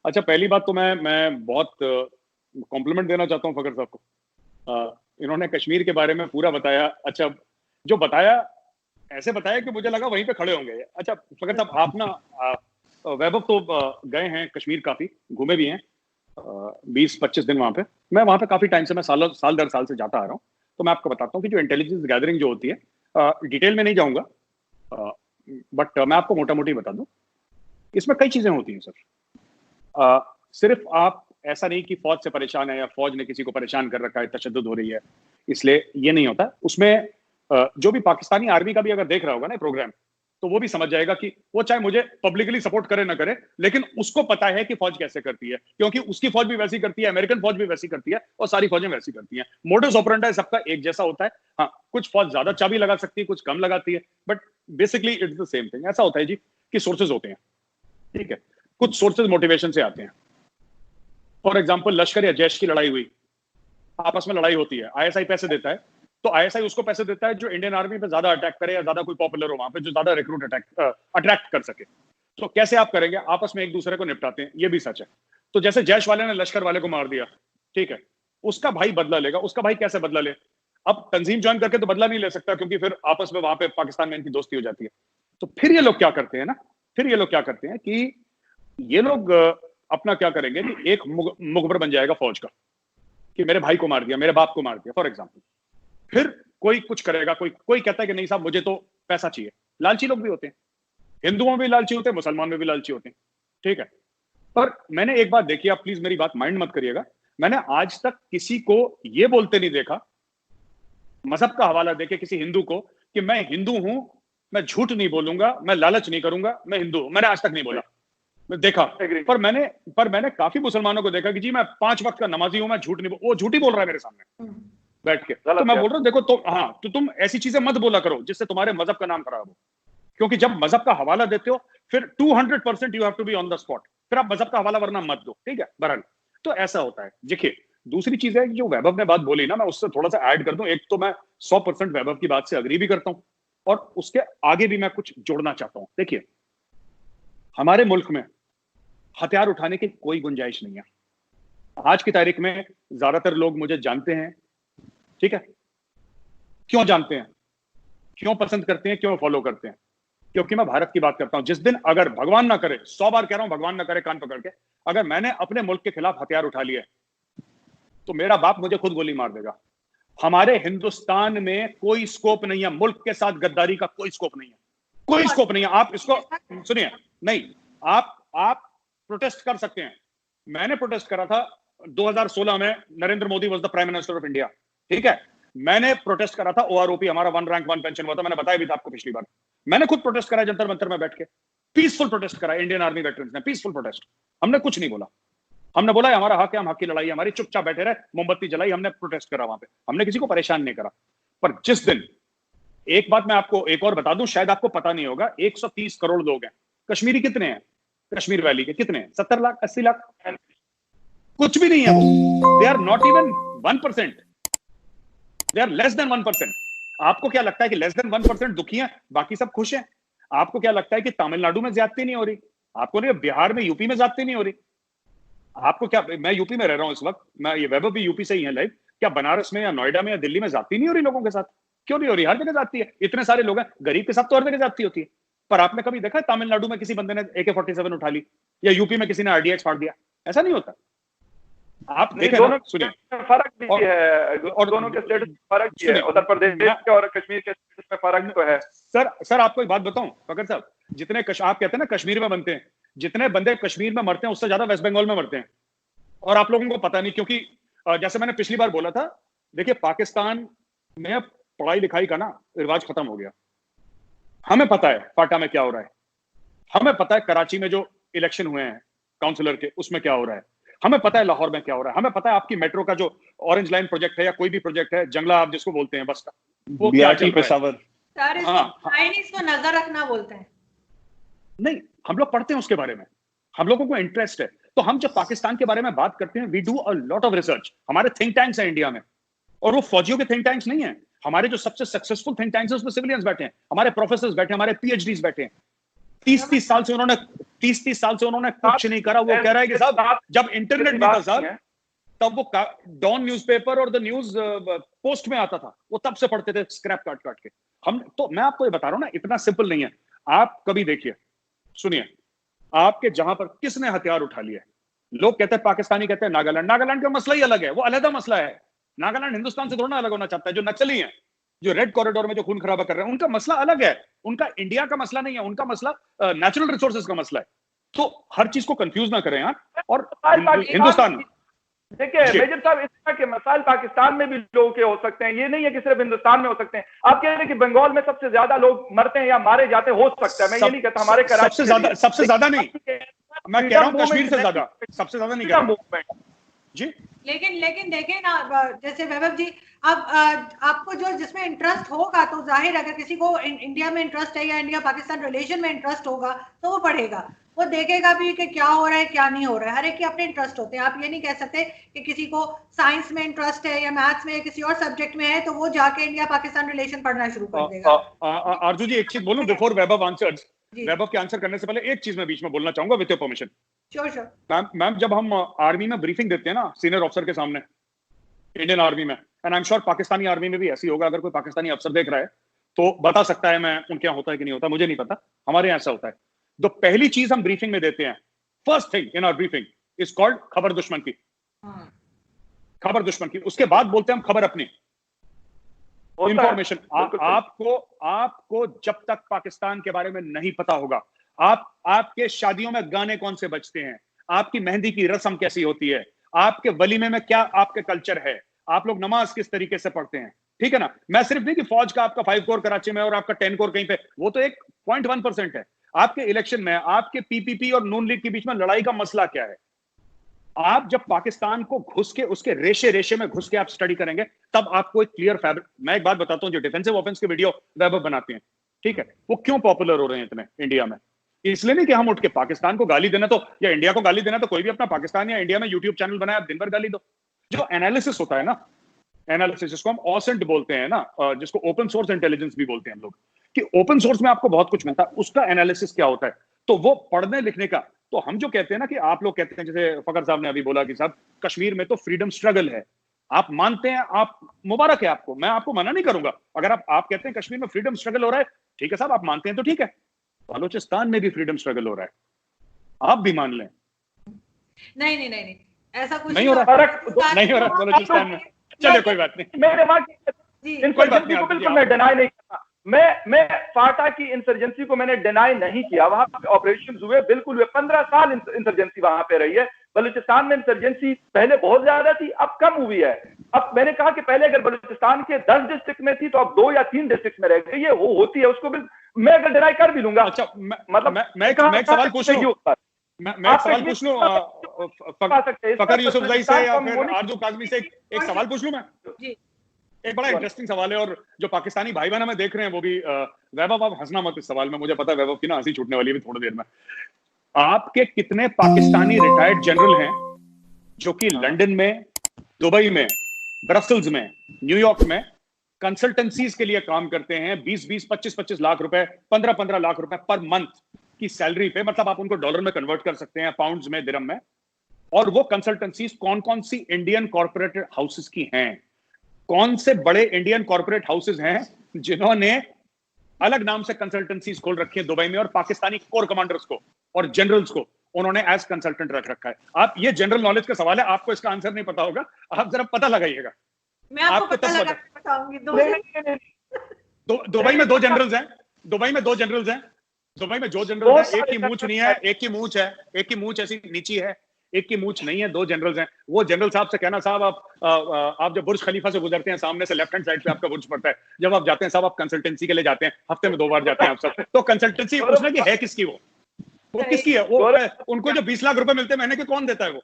अच्छा, पहली बात तो मैं बहुत कॉम्प्लीमेंट देना चाहता हूँ फखर साहब को। इन्होंने कश्मीर के बारे में पूरा बताया। अच्छा, जो बताया ऐसे बताया कि मुझे लगा वहीं पे खड़े होंगे। अच्छा फखर साहब, आप ना वैभव तो गए हैं कश्मीर, काफी घूमे भी हैं, 20-25 दिन वहां पे। मैं वहां पे काफी टाइम से, मैं साल दर साल से जाता आ रहा हूँ। तो मैं आपको बताता हूँ कि जो इंटेलिजेंस गैदरिंग जो होती है, डिटेल में नहीं जाऊंगा, बट मैं आपको मोटा मोटी बता दूं। इसमें कई चीजें होती हैं सर। सिर्फ आप ऐसा नहीं कि फौज से परेशान है या फौज ने किसी को परेशान कर रखा है, तशद्दुद हो रही है, इसलिए ये नहीं होता उसमें। जो भी पाकिस्तानी आर्मी का भी अगर देख रहा होगा ना प्रोग्राम, तो वो भी समझ जाएगा कि वो चाहे मुझे पब्लिकली सपोर्ट करे ना करे, लेकिन उसको पता है कि फौज कैसे करती है, क्योंकि उसकी फौज भी वैसी करती है, अमेरिकन फौज भी वैसी करती है, और सारी फौजें वैसी करती हैं। मोडस ऑपरेंडी सबका एक जैसा होता है। हाँ, कुछ फौज ज्यादा चाबी लगा सकती है, कुछ कम लगाती है, but basically it's the same thing. ऐसा होता है जी कि सोर्सेज होते हैं, ठीक है, कुछ सोर्सेज मोटिवेशन से आते हैं। फॉर एग्जाम्पल, लश्कर या जैश की लड़ाई हुई, आपस में लड़ाई होती है, आईएसआई पैसे देता है, तो आईएसआई उसको पैसे देता है जो इंडियन आर्मी पे ज्यादा अटैक करे या ज्यादा कोई पॉपुलर हो वहां पे, जो ज्यादा रिक्रूट अट्रैक्ट कर सके। तो कैसे आप करेंगे? आपस में एक दूसरे को निपटाते हैं, ये भी सच है। तो जैसे जैश वाले ने लश्कर वाले को मार दिया, ठीक है, उसका भाई बदला लेगा। उसका भाई कैसे बदला ले? अब तंजीम ज्वाइन करके तो बदला नहीं ले सकता, क्योंकि फिर आपस में वहां पे पाकिस्तान में इनकी दोस्ती हो जाती है। तो फिर ये लोग क्या करते हैं ना, फिर ये लोग क्या करते हैं कि ये लोग अपना क्या करेंगे कि एक मुखबर बन जाएगा फौज का, कि मेरे भाई को मार दिया, मेरे बाप को मार दिया, फॉर एग्जाम्पल। फिर कोई कुछ करेगा, कोई कहता है कि नहीं साहब मुझे तो पैसा चाहिए। लालची लोग भी होते हैं, हिंदुओं में भी लालची होते हैं, मुसलमान में भी लालची होते हैं, ठीक है। पर मैंने एक बात देखी, आप प्लीज मेरी बात माइंड मत करिएगा, मैंने आज तक किसी को ये बोलते नहीं देखा, मजहब का हवाला देके किसी हिंदू को, कि मैं हिंदू हूं, मैं झूठ नहीं बोलूंगा, मैं लालच नहीं करूंगा, मैं हिंदू हूं। मैंने आज तक नहीं बोला, मैं देखा। पर मैंने काफी मुसलमानों को देखा कि जी मैं 5 वक्त का नमाजी हूं, मैं झूठ नहीं वो झूठ ही बोल रहा है मेरे सामने बैठ के। तो मैं बोल रहा हूँ देखो, तो हाँ, तो तुम ऐसी चीजें मत बोला करो जिससे तुम्हारे मजहब का नाम खराब हो, क्योंकि जब मजहब का हवाला देते हो फिर 200% you have to be on the spot. फिर आप मजहब का हवाला वरना मत दो, ठीक है। बहरहाल, तो ऐसा होता है। देखिए, दूसरी चीज है जो वैभव ने बात बोली ना, मैं उससे थोड़ा सा ऐड कर दूं। एक तो मैं 100% वैभव की बात से अग्री भी करता हूं, और उसके आगे भी मैं कुछ जोड़ना चाहता हूं। देखिए, हमारे मुल्क में हथियार उठाने की कोई गुंजाइश नहीं है। आज की तारीख में ज्यादातर लोग मुझे जानते हैं, ठीक है। क्यों जानते हैं, क्यों पसंद करते हैं, क्यों फॉलो करते हैं? क्योंकि मैं भारत की बात करता हूं। जिस दिन, अगर भगवान ना करे, 100 बार कह रहा हूं, भगवान ना करे, कान पकड़ के, अगर मैंने अपने मुल्क के खिलाफ हथियार उठा लिया तो मेरा बाप मुझे खुद गोली मार देगा। हमारे हिंदुस्तान में कोई स्कोप नहीं है, मुल्क के साथ गद्दारी का कोई स्कोप नहीं है, कोई स्कोप नहीं है। आप इसको सुनिए, नहीं, आप प्रोटेस्ट कर सकते हैं। मैंने प्रोटेस्ट करा था 2016 में, Narendra Modi was the prime minister of India, ठीक है। मैंने प्रोटेस्ट करा था ओआरओपी, हमारा 1 रैंक 1 पेंशन हुआ था, मैंने बताया भी था आपको पिछली बार। मैंने खुद प्रोटेस्ट करा जंतर मंतर में बैठ के, पीसफुल प्रोटेस्ट करा। इंडियन आर्मी वेटरन्स ने पीसफुल प्रोटेस्ट, हमने कुछ नहीं बोला। हमने बोला हमारा हक है, हम हक की लड़ाई है हमारी, चुपचाप बैठे रहे, मोमबत्ती जलाई, हमने प्रोटेस्ट करा वहां पे, हमने किसी को परेशान नहीं करा। पर जिस दिन, एक बात मैं आपको एक और बता दूं, शायद आपको पता नहीं होगा, 130 करोड़ लोग हैं। कश्मीरी कितने हैं? कश्मीर वैली के कितने हैं? 70 लाख, 80 लाख, कुछ भी नहीं है वो। They are not even 1%, they are less than 1%। आपको क्या लगता है कि लेस देन 1% दुखी हैं, बाकी सब खुश हैं? आपको क्या लगता है कि तमिलनाडु में ज्यादती नहीं हो रही? आपको नहीं, बिहार में, यूपी में ज्यादती नहीं हो रही? आपको क्या, मैं यूपी में रह रहा हूं इस वक्त, मैं, ये वैभव भी यूपी से ही है लाइव, क्या बनारस में या नोएडा में या दिल्ली में ज्यादती नहीं हो रही लोगों के साथ? क्यों नहीं हो रही? हर जगह जाती है, इतने सारे लोग हैं, गरीब के साथ तो हर जगह जाती होती है। पर आपने कभी देखा है तमिलनाडु में किसी बंदे ने AK-47 उठा ली, या यूपी में किसी ने RDX फाड़ दिया? ऐसा नहीं होता। आप देखें, दोनों सुनिए, फर्क भी है, और दोनों के स्टेटस फर्क भी है, उत्तर प्रदेश के और कश्मीर के स्टेटस में फर्क तो है। सर आपको एक बात बताऊं फकर साहब, जितने आप कहते हैं ना कश्मीर में बनते हैं, जितने बंदे कश्मीर में मरते हैं उससे ज्यादा वेस्ट बंगाल में मरते हैं। और आप लोगों को पता नहीं, क्योंकि जैसे मैंने पिछली बार बोला था, देखिए पाकिस्तान में पढ़ाई लिखाई का ना रिवाज खत्म हो गया। हमें पता है फाटा में क्या हो रहा है, हमें पता है कराची में जो इलेक्शन हुए हैं काउंसिलर के, उसमें क्या हो रहा है, हमें पता है लाहौर में क्या हो रहा है, हमें पता है आपकी मेट्रो का जो ऑरेंज लाइन प्रोजेक्ट है या कोई भी प्रोजेक्ट है, जंगला आप जिसको बोलते हैं बस का, वो क्या चल रहा है। इसको नजर रखना बोलते हैं। नहीं, हम लोग पढ़ते हैं उसके बारे में, हम लोगों को इंटरेस्ट है। तो हम जब पाकिस्तान के बारे में बात करते हैं, we do a lot of research. हमारे थिंक टैंक्स हैं इंडिया में, और वो फौजियों के थिंक टैंक्स नहीं है। हमारे जो सबसे सक्सेसफुल थिंक टैंक्स है उसमें सिविलियंस बैठे हैं, हमारे प्रोफेसर्स बैठे हैं, हमारे PhDs बैठे हैं, 30 साल से उन्होंने कुछ नहीं करा। वो कह रहा है कि साहब जब इंटरनेट नहीं था साहब, तब वो डॉन न्यूज़पेपर और द न्यूज पोस्ट में आता था, वो तब से पढ़ते थे स्क्रैप काट काट के। हम तो, मैं आपको ये बता रहा हूं ना, इतना सिंपल नहीं है। आप कभी देखिए, सुनिए, आपके जहां पर किसने हथियार उठा लिया है, लोग कहते हैं पाकिस्तानी, कहते हैं नागालैंड का मसला ही अलग है, वो अलग मसला है। नागालैंड हिंदुस्तान से थोड़ा ना अलग होना चाहता है। जो नक्सली हैं, जो रेड कॉरिडोर में जो खून खराबा कर रहे हैं, उनका मसला अलग है। उनका इंडिया का मसला नहीं है, उनका मसला नेचुरल रिसोर्सेज का मसला है। तो हर चीज को कंफ्यूज ना करें यार। और हिंदुस्तान, देखिए मेजर साहब, इस तरह के मसाइल पाकिस्तान में भी लोगों के हो सकते हैं, ये नहीं है कि सिर्फ हिंदुस्तान में हो सकते हैं। आप कह रहे हैं कि बंगाल में सबसे ज्यादा लोग मरते हैं या मारे जाते हैं, हो सकता है, मैं ये नहीं कहता हमारे सबसे ज्यादा नहीं, मैं कह रहा हूं कश्मीर से ज्यादा, सबसे ज्यादा नहीं कह रहा जी। लेकिन देखें ना, जैसे वैभव जी, अब आपको जो जिसमें इंटरेस्ट होगा, तो जाहिर अगर किसी को इंडिया में इंटरेस्ट है या इंडिया पाकिस्तान रिलेशन में इंटरेस्ट होगा, तो वो पढ़ेगा, वो देखेगा भी कि क्या हो रहा है क्या नहीं हो रहा है। हर एक के अपने इंटरेस्ट होते हैं। आप ये नहीं कह सकते कि किसी को साइंस में इंटरेस्ट है या मैथ्स में या किसी और सब्जेक्ट में है तो वो जाके इंडिया पाकिस्तान रिलेशन पढ़ना शुरू कर देगा। आरजू जी, एक चीज बोलूं बिफोर वैभव आंसर्स। वैभव के आंसर करने से पहले एक चीज मैं बीच में बोलना चाहूंगा with your permission. Sure ma'am, जब हम आर्मी में ब्रीफिंग देते हैं ना सीनियर ऑफिसर के सामने, इंडियन आर्मी में, and I am sure Pakistani army में भी ऐसी होगा, अगर कोई पाकिस्तानी अफसर देख रहा है तो बता सकता है, मैं उनके यहाँ होता है कि नहीं होता मुझे नहीं पता, हमारे यहाँ ऐसा होता है। तो पहली चीज हम ब्रीफिंग में देते हैं, first thing in our briefing is called खबर दुश्मन की। खबर दुश्मन की, उसके बाद बोलते हैं हम खबर अपनी, इंफॉर्मेशन। आपको जब तक पाकिस्तान के बारे में नहीं पता होगा, आपके शादियों में गाने कौन से बजते हैं, आपकी मेहंदी की रस्म कैसी होती है, आपके वलीमे में क्या आपके कल्चर है, आप लोग नमाज किस तरीके से पढ़ते हैं, ठीक है ना। मैं सिर्फ नहीं कि फौज का आपका 5 कोर कराची में और आपका 10 कोर कहीं पे, वो तो एक 0.1% है। आपके इलेक्शन में आपके पीपीपी और नून लीग के बीच में लड़ाई का मसला क्या है। आप जब पाकिस्तान को घुस के उसके रेशे रेशे में घुस के आप स्टडी करेंगे, तब आपको एक क्लियर फैब्रिक। मैं एक बात बताता हूं, जो डिफेंसिव ऑफेंस के वीडियो वैभव बनाते हैं, ठीक है, वो क्यों पॉपुलर हो रहे हैं इतने इंडिया में? इसलिए नहीं कि हम उठ के पाकिस्तान को गाली देना तो, या इंडिया को गाली देना तो, कोई भी अपना पाकिस्तान या इंडिया में यूट्यूब चैनल बनाए, आप दिन भर गाली दो। जो एनालिसिस होता है ना, एनालिसिस जिसको हम ऑसेंट बोलते हैं ना, जिसको ओपन सोर्स इंटेलिजेंस भी बोलते हैं हम लोग, कि ओपन सोर्स में आपको बहुत कुछ मिलता है, उसका एनालिसिस क्या होता है, तो वो पढ़ने लिखने का। तो हम जो कहते हैं ना, कि आप लोग कहते हैं, जैसे फकर साहब ने अभी बोला कि साहब कश्मीर में तो फ्रीडम स्ट्रगल है, आप मानते हैं, आप मुबारक है आपको, मैं आपको मना नहीं करूंगा। अगर आप कहते हैं कश्मीर में फ्रीडम स्ट्रगल हो रहा है, ठीक है साहब, आप मानते हैं तो ठीक है। बलूचिस्तान में भी फ्रीडम स्ट्रगल हो रहा है, आप भी मान लें। नहीं, ऐसा कुछ नहीं हो रहा, नहीं हो रहा बलूचिस्तान में। चलिए कोई बात नहीं, मेरे दिमाग इंसर्जेंसी को बिल्कुल मैं डिनाई नहीं करता। मैं फाटा की इंसर्जेंसी को मैंने डिनाई नहीं किया, वहां पे ऑपरेशन हुए, बिल्कुल हुए, 15 साल इंसर्जेंसी वहां पे रही है। बलूचिस्तान में इंसर्जेंसी पहले बहुत ज्यादा थी, अब कम हुई है। अब मैंने कहा कि पहले अगर बलूचिस्तान के 10 डिस्ट्रिक्ट में थी, तो अब 2 या 3 डिस्ट्रिक्ट में रह गई है, वो होती है, उसको मैं अगर डिनाई कर भी लूंगा। अच्छा, मतलब मैं एक सवाल पूछ लूं, मैं एक सवाल पूछ लूं फकर यूसुफजई से या फिर आरजू काज़मी से, एक सवाल पूछ लूं मैं? एक बड़ा इंटरेस्टिंग सवाल है, और जो पाकिस्तानी भाई बहन हमें देख रहे हैं वो भी, वैभव आप हंसना मत इस सवाल में, मुझे पता है वैभव की ना हंसी छूटने वाली है थोड़ी देर में। आपके कितने पाकिस्तानी रिटायर्ड जनरल हैं जो कि लंदन में, दुबई में, ब्रसल्स में, न्यूयॉर्क में कंसल्टेंसीज के लिए काम करते हैं, 20-20, 25-25 लाख रुपए, 15-15 लाख रुपए पर मंथ की सैलरी पे, मतलब आप उनको डॉलर में कन्वर्ट कर सकते हैं, पाउंड्स में, दिरहम में। और वो कंसल्टेंसीज कौन कौन सी इंडियन कॉर्पोरेट हाउसेस की हैं? कौन से बड़े इंडियन कॉर्पोरेट हाउसेस हैं जिन्होंने अलग नाम से कंसल्टेंसीज खोल रखी है दुबई में, और पाकिस्तानी कोर कमांडर्स को और जनरल्स को उन्होंने एज कंसल्टेंट रख रखा है? आप, ये जनरल नॉलेज का सवाल है, आपको इसका आंसर नहीं पता होगा, आप जरा पता लगाइएगा। मैं आपको पता लगा बताऊंगी। दुबई में 2 जनरल्स हैं, दुबई में 2 जनरल्स हैं, दुबई में 2 जनरल्स हैं, एक की मूंछ नहीं है, एक की मूंछ है, एक की मूंछ ऐसी नीची है, एक की मूंछ नहीं है, 2 जनरल्स हैं। वो जनरल साहब से कहना, साहब आप जब बुर्ज खलीफा से गुजरते हैं, सामने से लेफ्ट हैंड साइड पे आपका बुर्ज पड़ता है, जब आप जाते हैं साहब, आप कंसल्टेंसी के लिए जाते हैं, हफ्ते में 2 बार जाते हैं आप सब, तो कंसल्टेंसी उसने की है किसकी? वो किसकी है? वो उनको जो 20 लाख रुपए मिलते हैं महीने के, कौन देता है? वो